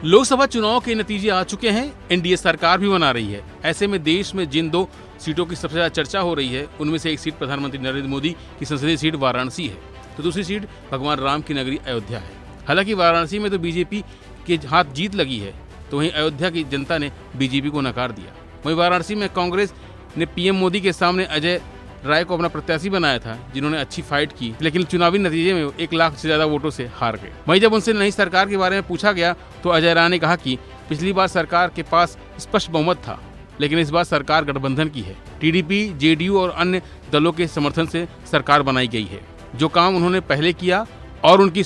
लोकसभा चुनाव के नतीजे आ चुके हैं, एनडीए सरकार भी बना रही है। ऐसे में देश में जिन 2 सीटों की सबसे ज्यादा चर्चा हो रही है, उनमें से एक सीट प्रधानमंत्री नरेंद्र मोदी की संसदीय सीट वाराणसी है, तो दूसरी सीट भगवान राम की नगरी अयोध्या है। हालांकि वाराणसी में तो बीजेपी के हाथ जीत लगी है, तो वहीं अयोध्या की जनता ने बीजेपी को नकार दिया। वहीं वाराणसी में कांग्रेस ने पीएम मोदी के सामने अजय राय को अपना प्रत्याशी बनाया था, जिन्होंने अच्छी फाइट की, लेकिन चुनावी नतीजे में 1 लाख से ज्यादा वोटों से हार गए। वहीं जब उनसे नई सरकार के बारे में पूछा गया तो अजय राय ने कहा कि पिछली बार सरकार के पास स्पष्ट बहुमत था, लेकिन इस बार सरकार गठबंधन की है। टीडीपी, जेडीयू और अन्य दलों के समर्थन से सरकार बनाई गई है। जो काम उन्होंने पहले किया और उनकी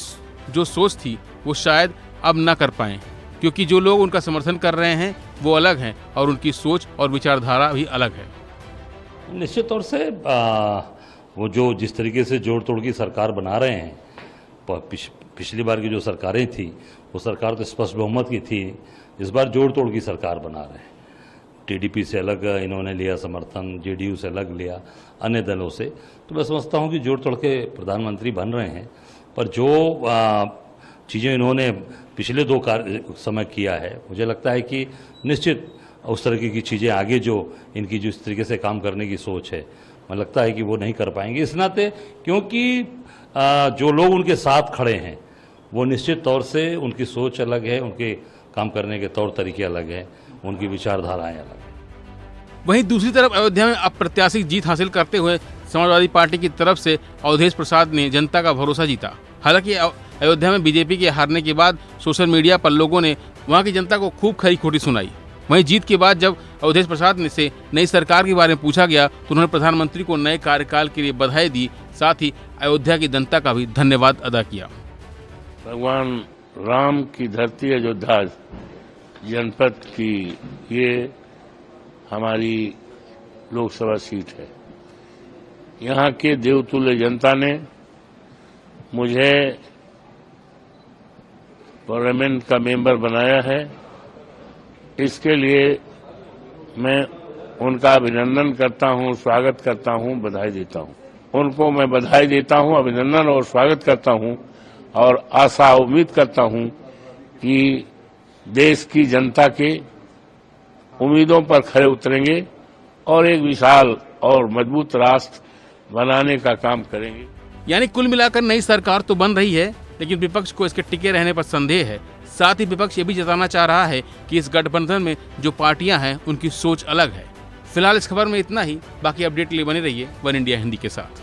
जो सोच थी वो शायद अब न कर पाए, क्योंकि जो लोग उनका समर्थन कर रहे हैं वो अलग हैं और उनकी सोच और विचारधारा भी अलग है। निश्चित तौर से वो जो जिस तरीके से जोड़ तोड़ की सरकार बना रहे हैं, पिछली बार की जो सरकारें थी वो सरकार तो स्पष्ट बहुमत की थी, इस बार जोड़ तोड़ की सरकार बना रहे हैं। टीडीपी से अलग इन्होंने लिया समर्थन, जेडीयू से अलग लिया, अन्य दलों से, तो मैं समझता हूँ कि जोड़ तोड़ के प्रधानमंत्री बन रहे हैं। पर जो चीज़ें इन्होंने पिछले 2 समय किया है, मुझे लगता है कि निश्चित उस तरीके की चीज़ें आगे जो इनकी जो इस तरीके से काम करने की सोच है, मुझे लगता है कि वो नहीं कर पाएंगे इस नाते, क्योंकि जो लोग उनके साथ खड़े हैं वो निश्चित तौर से उनकी सोच अलग है, उनके काम करने के तौर तरीके अलग हैं, उनकी विचारधाराएं अलग हैं। वहीं दूसरी तरफ अयोध्या में अप्रत्याशित जीत हासिल करते हुए समाजवादी पार्टी की तरफ से अवधेश प्रसाद ने जनता का भरोसा जीता। हालांकि अयोध्या में बीजेपी के हारने के बाद सोशल मीडिया पर लोगों ने वहां की जनता को खूब खरी खोटी सुनाई। वहीं जीत के बाद जब अवधेश प्रसाद ने से नई सरकार के बारे में पूछा गया तो उन्होंने प्रधानमंत्री को नए कार्यकाल के लिए बधाई दी, साथ ही अयोध्या की जनता का भी धन्यवाद अदा किया। भगवान राम की धरती अयोध्या जनपद की ये हमारी लोकसभा सीट है। यहाँ के देवतुल्य जनता ने मुझे पार्लियामेंट का मेंबर बनाया है, इसके लिए मैं उनका अभिनंदन करता हूं, स्वागत करता हूं, बधाई देता हूं। उनको मैं बधाई देता हूं, अभिनंदन और स्वागत करता हूं और आशा उम्मीद करता हूं कि देश की जनता के उम्मीदों पर खरे उतरेंगे और एक विशाल और मजबूत राष्ट्र बनाने का काम करेंगे। यानी कुल मिलाकर नई सरकार तो बन रही है, लेकिन विपक्ष को इसके टिके रहने पर संदेह है। साथ ही विपक्ष ये भी जताना चाह रहा है कि इस गठबंधन में जो पार्टियां हैं उनकी सोच अलग है। फिलहाल इस खबर में इतना ही। बाकी अपडेट के लिए बने रहिए वन इंडिया हिंदी के साथ।